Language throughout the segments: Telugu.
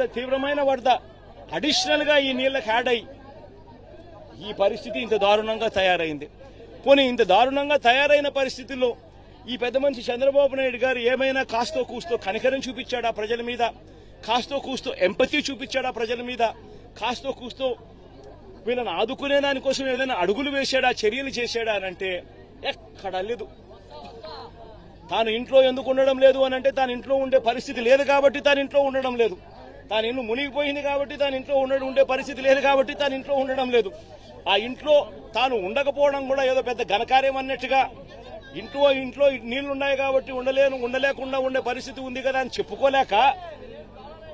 పెద్ద తీవ్రమైన వరద అడిషనల్ గా ఈ నీళ్లకు యాడ్ అయ్యి ఈ పరిస్థితి ఇంత దారుణంగా తయారైంది. పోనీ ఇంత దారుణంగా తయారైన పరిస్థితుల్లో ఈ పెద్ద మనిషి చంద్రబాబు నాయుడు గారు ఏమైనా కాస్తో కూస్తో కనికరం చూపించాడా ప్రజల మీద, కాస్తో కూస్తో ఎంపతి చూపించాడా ప్రజల మీద, కాస్తో కూస్తో వీళ్ళని ఆదుకునే దానికోసం ఏదైనా అడుగులు వేశాడా, చర్యలు చేశాడా అని అంటే ఎక్కడా లేదు. తాను ఇంట్లో ఎందుకు ఉండడం లేదు అని అంటే తాను ఇంట్లో ఉండే పరిస్థితి లేదు కాబట్టి తాను ఇంట్లో ఉండడం లేదు. తాను ఇల్లు మునిగిపోయింది కాబట్టి తాను ఇంట్లో ఉండే పరిస్థితి లేదు కాబట్టి తాను ఇంట్లో ఉండడం లేదు. ఆ ఇంట్లో తాను ఉండకపోవడం కూడా ఏదో పెద్ద ఘనకార్యం అన్నట్టుగా ఇంట్లో నీళ్లున్నాయి కాబట్టి ఉండలేకుండా ఉండే పరిస్థితి ఉంది కదా అని చెప్పుకోలేక,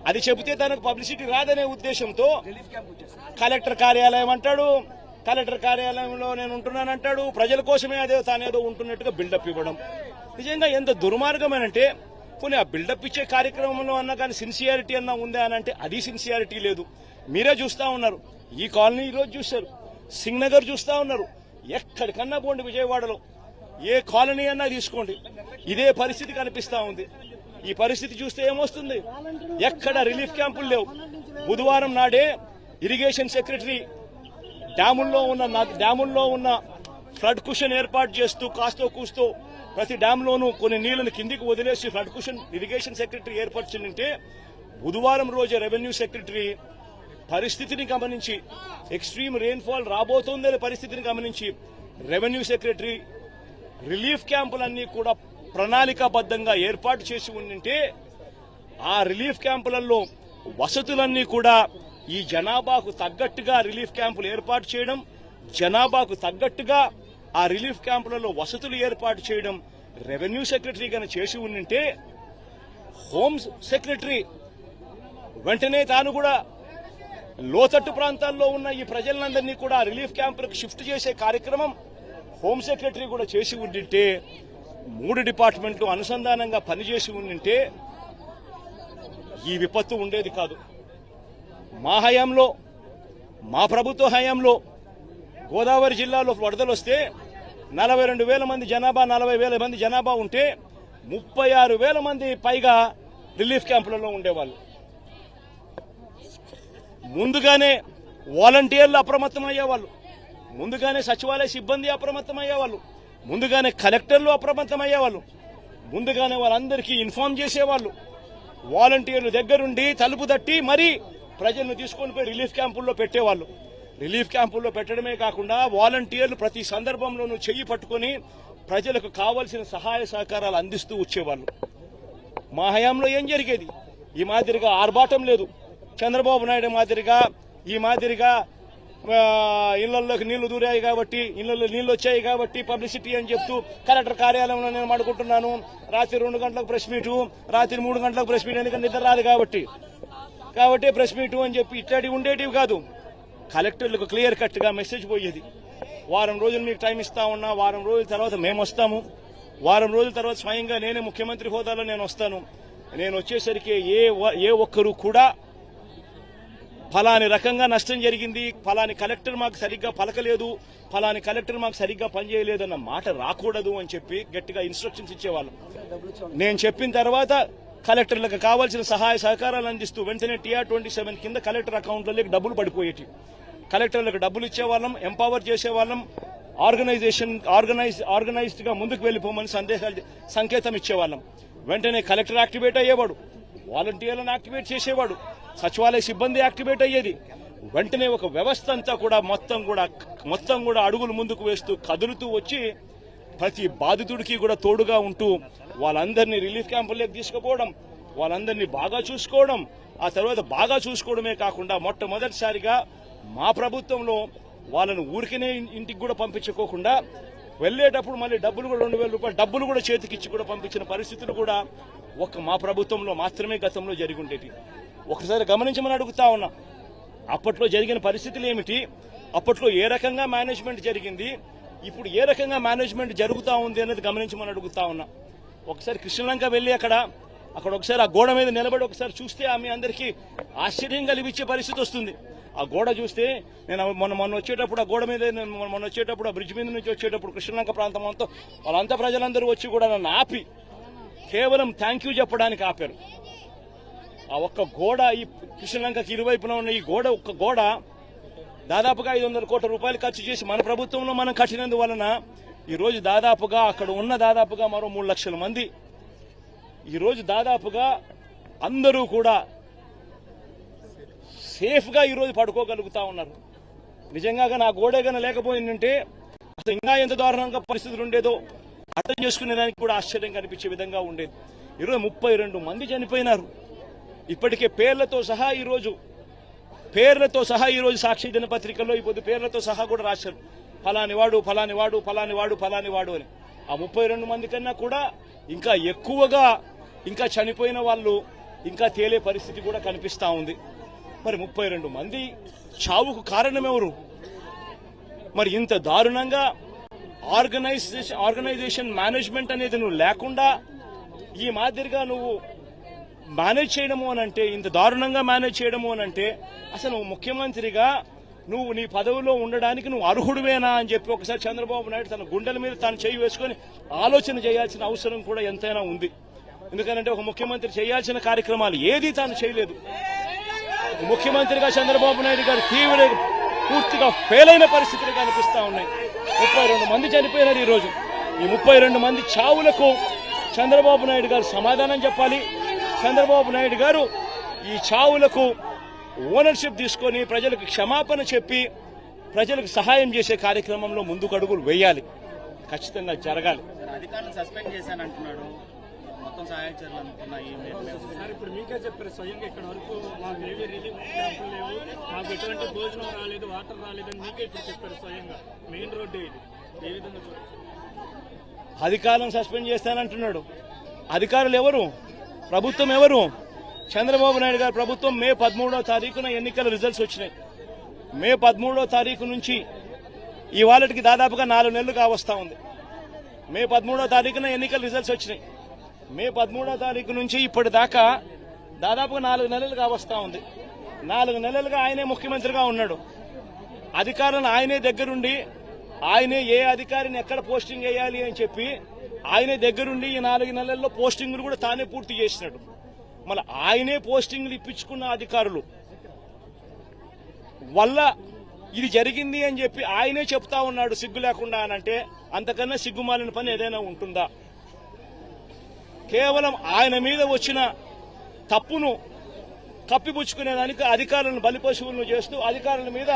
అది చెబితే తనకు పబ్లిసిటీ రాదనే ఉద్దేశంతో కలెక్టర్ కార్యాలయం అంటాడు, కలెక్టర్ కార్యాలయంలో నేను ఉంటున్నానంటాడు, ప్రజల కోసమే అదే తానేదో ఉంటున్నట్టుగా బిల్డప్ ఇవ్వడం. నిజంగా ఎంత దుర్మార్గమేనంటే, పోనీ ఆ బిల్డప్ ఇచ్చే కార్యక్రమంలో అన్నా కానీ సిన్సియారిటీ అన్నా ఉందా అని అంటే అది సిన్సియారిటీ లేదు. మీరే చూస్తా ఉన్నారు, ఈ కాలనీ ఈరోజు చూశారు, సింగ్నగర్ చూస్తా ఉన్నారు, ఎక్కడికన్నా పోండి విజయవాడలో ఏ కాలనీ అన్నా తీసుకోండి ఇదే పరిస్థితి కనిపిస్తా ఉంది. ఈ పరిస్థితి చూస్తే ఏమొస్తుంది, ఎక్కడ రిలీఫ్ క్యాంపులు లేవు. బుధవారం నాడే ఇరిగేషన్ సెక్రటరీ డ్యాముల్లో ఉన్న ఫ్లడ్ కుషన్ ఏర్పాటు చేస్తూ కాస్తో కూస్తో ప్రతి డ్యాంలోనూ కొన్ని నీళ్లను కిందికి వదిలేసి ఫ్లడ్ కుషన్ ఇరిగేషన్ సెక్రటరీ ఏర్పరిచిందంటే, బుధవారం రోజు రెవెన్యూ సెక్రటరీ పరిస్థితిని గమనించి, ఎక్స్ట్రీమ్ రెయిన్ఫాల్ రాబోతోందనే పరిస్థితిని గమనించి రెవెన్యూ సెక్రటరీ రిలీఫ్ క్యాంపులన్నీ కూడా ప్రణాళికాబద్దంగా ఏర్పాటు చేసి ఉండింటే, ఆ రిలీఫ్ క్యాంపులలో వసతులన్నీ కూడా ఈ జనాభాకు తగ్గట్టుగా రిలీఫ్ క్యాంపులు ఏర్పాటు చేయడం, జనాభాకు తగ్గట్టుగా ఆ రిలీఫ్ క్యాంపులలో వసతులు ఏర్పాటు చేయడం రెవెన్యూ సెక్రటరీ గాని చేసి ఉండింటే, హోమ్ సెక్రటరీ వెంటనే తాను కూడా లోతట్టు ప్రాంతాల్లో ఉన్న ఈ ప్రజలందరినీ కూడా రిలీఫ్ క్యాంపులకు షిఫ్ట్ చేసే కార్యక్రమం హోమ్ సెక్రటరీ కూడా చేసి ఉండింటే, 3 డిపార్ట్మెంట్లు అనుసంధానంగా పనిచేసి ఉండింటే ఈ విపత్తు ఉండేది కాదు. మా హయాంలో, మా ప్రభుత్వ హయాంలో గోదావరి జిల్లాలో వరదలు వస్తే 42,000 మంది జనాభా, 40,000 మంది జనాభా ఉంటే 36,000 మంది పైగా రిలీఫ్ క్యాంపులలో ఉండేవాళ్ళు. ముందుగానే వాలంటీర్లు అప్రమత్తమయ్యేవాళ్ళు, ముందుగానే సచివాలయ సిబ్బంది అప్రమత్తమయ్యేవాళ్ళు, ముందుగానే కలెక్టర్లు అప్రమత్తమయ్యేవాళ్ళు, ముందుగానే వాళ్ళందరికీ ఇన్ఫార్మ్ చేసేవాళ్ళు. వాలంటీర్లు దగ్గరుండి తలుపు తట్టి మరీ ప్రజలను తీసుకొని పోయి రిలీఫ్ క్యాంపుల్లో పెట్టేవాళ్ళు. రిలీఫ్ క్యాంపుల్లో పెట్టడమే కాకుండా వాలంటీర్లు ప్రతి సందర్భంలోనూ చెయ్యి పట్టుకొని ప్రజలకు కావలసిన సహాయ సహకారాలు అందిస్తూ వచ్చేవాళ్ళు. మా హయాంలో ఏం జరిగేది, ఈ మాదిరిగా ఆర్భాటం లేదు. చంద్రబాబు నాయుడు మాదిరిగా ఈ మాదిరిగా ఇళ్లలోకి నీళ్లు దూరాయి కాబట్టి, ఇళ్లలో నీళ్లు వచ్చాయి కాబట్టి పబ్లిసిటీ అని చెప్తూ కలెక్టర్ కార్యాలయంలో నేను పడుకుంటున్నాను, రాత్రి 2 గంటలకు ప్రెస్ మీటు, రాత్రి 3 గంటలకు ప్రెస్ మీట్, ఎందుకంటే నిద్ర రాదు కాబట్టి ప్రెస్ మీటు అని చెప్పి ఇట్లాంటివి ఉండేటివి కాదు. కలెక్టర్లకు క్లియర్ కట్ గా మెసేజ్ పోయేది, వారం రోజులు మీకు టైం ఇస్తా ఉన్నా, వారం రోజుల తర్వాత మేము వస్తాము, వారం రోజుల తర్వాత స్వయంగా నేనే ముఖ్యమంత్రి హోదాలో నేను వస్తాను, నేను వచ్చేసరికి ఏ ఒక్కరు కూడా ఫలాని రకంగా నష్టం జరిగింది, ఫలాని కలెక్టర్ మాకు సరిగ్గా పలకలేదు, ఫలాని కలెక్టర్ మాకు సరిగ్గా పనిచేయలేదు అన్న మాట రాకూడదు అని చెప్పి గట్టిగా ఇన్స్ట్రక్షన్స్ ఇచ్చేవాళ్ళం. నేను చెప్పిన తర్వాత కలెక్టర్లకు కావాల్సిన సహాయ సహకారాలు అందిస్తూ వెంటనే TR-27 కింద కలెక్టర్ అకౌంట్లలోకి డబ్బులు పడిపోయేటి. కలెక్టర్లకు డబ్బులు ఇచ్చేవాళ్ళం, ఎంపవర్ చేసేవాళ్ళం, ఆర్గనైజ్డ్ గా ముందుకు వెళ్లిపోమని సంకేతం ఇచ్చేవాళ్ళం. వెంటనే కలెక్టర్ యాక్టివేట్ అయ్యేవాడు, వాలంటీర్లను యాక్టివేట్ చేసేవాడు, సచివాలయ సిబ్బంది యాక్టివేట్ అయ్యేది. వెంటనే ఒక వ్యవస్థ అంతా కూడా మొత్తం కూడా అడుగులు ముందుకు వేస్తూ కదులుతూ వచ్చి ప్రతి బాధితుడికి కూడా తోడుగా ఉంటూ వాళ్ళందరినీ రిలీఫ్ క్యాంపుల్లోకి తీసుకుపోవడం, వాళ్ళందరినీ బాగా చూసుకోవడం, ఆ తర్వాత బాగా చూసుకోవడమే కాకుండా మొట్టమొదటిసారిగా మా ప్రభుత్వంలో వాళ్ళను ఊరికనే ఇంటికి కూడా పంపించుకోకుండా వెళ్లేటప్పుడు మళ్ళీ డబ్బులు కూడా 2,000 రూపాయలు డబ్బులు కూడా చేతికిచ్చి కూడా పంపించిన పరిస్థితులు కూడా మా ప్రభుత్వంలో మాత్రమే గతంలో జరిగి ఉండేది. ఒకసారి గమనించమని అడుగుతా ఉన్నా, అప్పట్లో జరిగిన పరిస్థితులు ఏమిటి, అప్పట్లో ఏ రకంగా మేనేజ్మెంట్ జరిగింది, ఇప్పుడు ఏ రకంగా మేనేజ్మెంట్ జరుగుతా ఉంది అనేది గమనించమని అడుగుతా ఉన్నా. ఒకసారి కృష్ణలంక వెళ్లి అక్కడ ఒకసారి ఆ గోడ మీద నిలబడి ఒకసారి చూస్తే మీ అందరికీ ఆశ్చర్యం కలిగించే పరిస్థితి వస్తుంది. ఆ గోడ చూస్తే నేను మొన్న వచ్చేటప్పుడు ఆ గోడ మీద ఆ బ్రిడ్జ్ మీద నుంచి వచ్చేటప్పుడు కృష్ణలంక ప్రాంతం అంతా వాళ్ళంతా ప్రజలందరూ వచ్చి కూడా నన్ను ఆపి కేవలం థ్యాంక్ యూ చెప్పడానికి ఆపారు. ఆ ఒక్క గోడ ఈ కృష్ణలంకకి ఇరువైపున ఉన్న ఈ గోడ ఒక్క గోడ దాదాపుగా 500 కోట్ల రూపాయలు ఖర్చు చేసి మన ప్రభుత్వంలో మనం కట్టినందువలన ఈరోజు దాదాపుగా అక్కడ ఉన్న దాదాపుగా మరో 3 లక్షల మంది ఈరోజు దాదాపుగా అందరూ కూడా సేఫ్గా ఈరోజు పడుకోగలుగుతా ఉన్నారు. నిజంగా నా గోడేగానే లేకపోయిందంటే అసలు ఇంకా ఎంత దారుణంగా పరిస్థితులు ఉండేదో అర్థం చేసుకునేదానికి కూడా ఆశ్చర్యం కనిపించే విధంగా ఉండేది. ఈరోజు 32 మంది చనిపోయినారు. ఇప్పటికే పేర్లతో సహా ఈరోజు సాక్షి దినపత్రికల్లో ఇప్పుడు పేర్లతో సహా కూడా రాశారు, ఫలానివాడు ఫలానివాడు ఫలానివాడు ఫలానివాడు అని. ఆ 32 మంది కన్నా కూడా ఇంకా ఎక్కువగా ఇంకా చనిపోయిన వాళ్ళు ఇంకా తేలే పరిస్థితి కూడా కనిపిస్తా ఉంది. మరి 32 మంది చావుకు కారణమెవరు? మరి ఇంత దారుణంగా ఆర్గనైజేషన్ మేనేజ్మెంట్ అనేది నువ్వు లేకుండా ఈ మాదిరిగా నువ్వు మేనేజ్ చేయడము అనంటే, ఇంత దారుణంగా మేనేజ్ చేయడము అనంటే అసలు నువ్వు ముఖ్యమంత్రిగా నువ్వు నీ పదవిలో ఉండడానికి నువ్వు అర్హుడివేనా అని చెప్పి ఒకసారి చంద్రబాబు నాయుడు తన గుండెల మీద తాను చేయి వేసుకొని ఆలోచన చేయాల్సిన అవసరం కూడా ఎంతైనా ఉంది. ఎందుకంటే ఒక ముఖ్యమంత్రి చేయాల్సిన కార్యక్రమాలు ఏదీ తాను చేయలేదు. ముఖ్యమంత్రిగా చంద్రబాబు నాయుడు గారు పూర్తిగా ఫెయిల్ అయిన పరిస్థితులు కనిపిస్తా ఉన్నాయి. 32 మంది చనిపోయినారు ఈరోజు. ఈ 32 మంది చావులకు చంద్రబాబు నాయుడు గారు సమాధానం చెప్పాలి. చంద్రబాబు నాయుడు గారు ఈ చావులకు ఓనర్షిప్ తీసుకొని ప్రజలకు క్షమాపణ చెప్పి ప్రజలకు సహాయం చేసే కార్యక్రమంలో ముందుకు అడుగులు వేయాలి. ఖచ్చితంగా జరగాలి. అధికారులను సస్పెండ్ చేశానంటున్నాడు. మొత్తం సహాయ చర్యలు అనుకున్నాయి. ఇప్పుడు మీకే చెప్పారు స్వయంగా ఇక్కడ వరకు మాకు ఏవి రిలీఫ్ క్యాంపులు లేవు, మాకు ఎటువంటి భోజనం రాలేదు, వాటర్ రాలేదని మీకే ఇప్పుడు చెప్పారు స్వయంగా. మెయిన్ రోడ్డు ఇది ఏ విధంగా అధికారులను సస్పెండ్ చేస్తానంటున్నాడు. అధికారులు ఎవరు? ప్రభుత్వం ఎవరు? చంద్రబాబు నాయుడు గారి ప్రభుత్వం. మే 13వ తారీఖున ఎన్నికల రిజల్ట్స్ వచ్చినాయి. మే 13వ తారీఖు నుంచి ఇవాళకి దాదాపుగా 4 నెలలు కావస్తా ఉంది. మే 13వ తారీఖున ఎన్నికల రిజల్ట్స్ వచ్చినాయి. మే 13వ తారీఖు నుంచి ఇప్పటిదాకా దాదాపుగా 4 నెలలు కావస్తా ఉంది. 4 నెలలుగా ఆయనే ముఖ్యమంత్రిగా ఉన్నాడు. అధికారులను ఆయనే దగ్గరుండి ఆయనే ఏ అధికారిని ఎక్కడ పోస్టింగ్ వేయాలి అని చెప్పి ఆయనే దగ్గరుండి ఈ 4 నెలల్లో పోస్టింగ్లు కూడా తానే పూర్తి చేసినాడు. మళ్ళీ ఆయనే పోస్టింగ్లు ఇప్పించుకున్న అధికారులు వల్ల ఇది జరిగింది అని చెప్పి ఆయనే చెప్తా ఉన్నాడు సిగ్గు లేకుండా అనంటే అంతకన్నా సిగ్గుమాలిన పని ఏదైనా ఉంటుందా? కేవలం ఆయన మీద వచ్చిన తప్పును కప్పిపుచ్చుకునేదానికి అధికారులను బలిపశువులను చేస్తూ అధికారుల మీద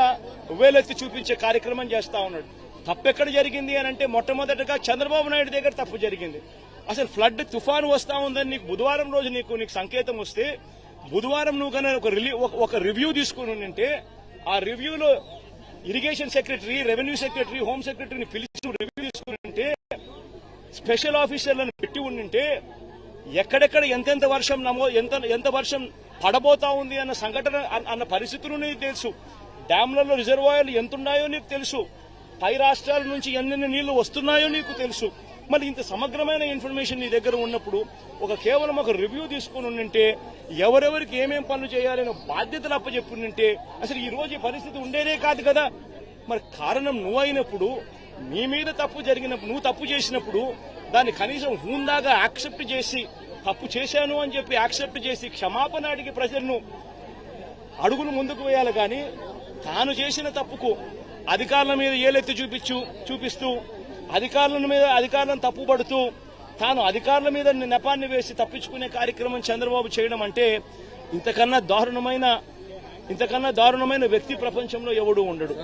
వేలెత్తి చూపించే కార్యక్రమం చేస్తా ఉన్నాడు. తప్పెక్కడ జరిగింది అని అంటే మొట్టమొదటిగా చంద్రబాబు నాయుడు దగ్గర తప్పు జరిగింది. అసలు ఫ్లడ్ తుఫాను వస్తా ఉందని నీకు బుధవారం రోజు నీకు సంకేతం వస్తే బుధవారం నువ్వు కన్నా ఒక రివ్యూ తీసుకుని ఉంటే ఆ రివ్యూలో irrigation secretary, revenue secretary, home సెక్రటరీని పిలిచి రివ్యూ తీసుకుని ఉంటే స్పెషల్ ఆఫీసర్లను పెట్టి ఉండింటే ఎక్కడెక్కడ ఎంతెంత వర్షం ఎంత వర్షం పడబోతా ఉంది అన్న సంఘటన అన్న పరిస్థితులు నీకు తెలుసు. డ్యాంలలో రిజర్వాయర్లు ఎంతున్నాయో నీకు తెలుసు. పై రాష్ట్రాల నుంచి ఎన్నెన్ని నీళ్లు వస్తున్నాయో నీకు తెలుసు. మళ్ళీ ఇంత సమగ్రమైన ఇన్ఫర్మేషన్ నీ దగ్గర ఉన్నప్పుడు కేవలం ఒక రివ్యూ తీసుకుని ఉంటే ఎవరెవరికి ఏమేం పనులు చేయాలనే బాధ్యతలు అప్పచెప్పుంటే అసలు ఈ రోజు ఈ పరిస్థితి ఉండేదే కాదు కదా. మరి కారణం నువ్వు అయినప్పుడు, నీ మీద తప్పు జరిగినప్పుడు, నువ్వు తప్పు చేసినప్పుడు దాన్ని కనీసం హూందాగా యాక్సెప్ట్ చేసి తప్పు చేశాను అని చెప్పి యాక్సెప్ట్ చేసి క్షమాపణ అడిగి ప్రజలను అడుగులు ముందుకు వేయాలి. కానీ తాను చేసిన తప్పుకు అధికారుల మీద ఏలెత్తి చూపిస్తూ అధికారులను తప్పుపడుతూ తాను అధికారుల మీద నెపాన్ని వేసి తప్పించుకునే కార్యక్రమం చంద్రబాబు చేయడం అంటే ఇంతకన్నా దారుణమైన వ్యక్తి ప్రపంచంలో ఎవడూ ఉండడు.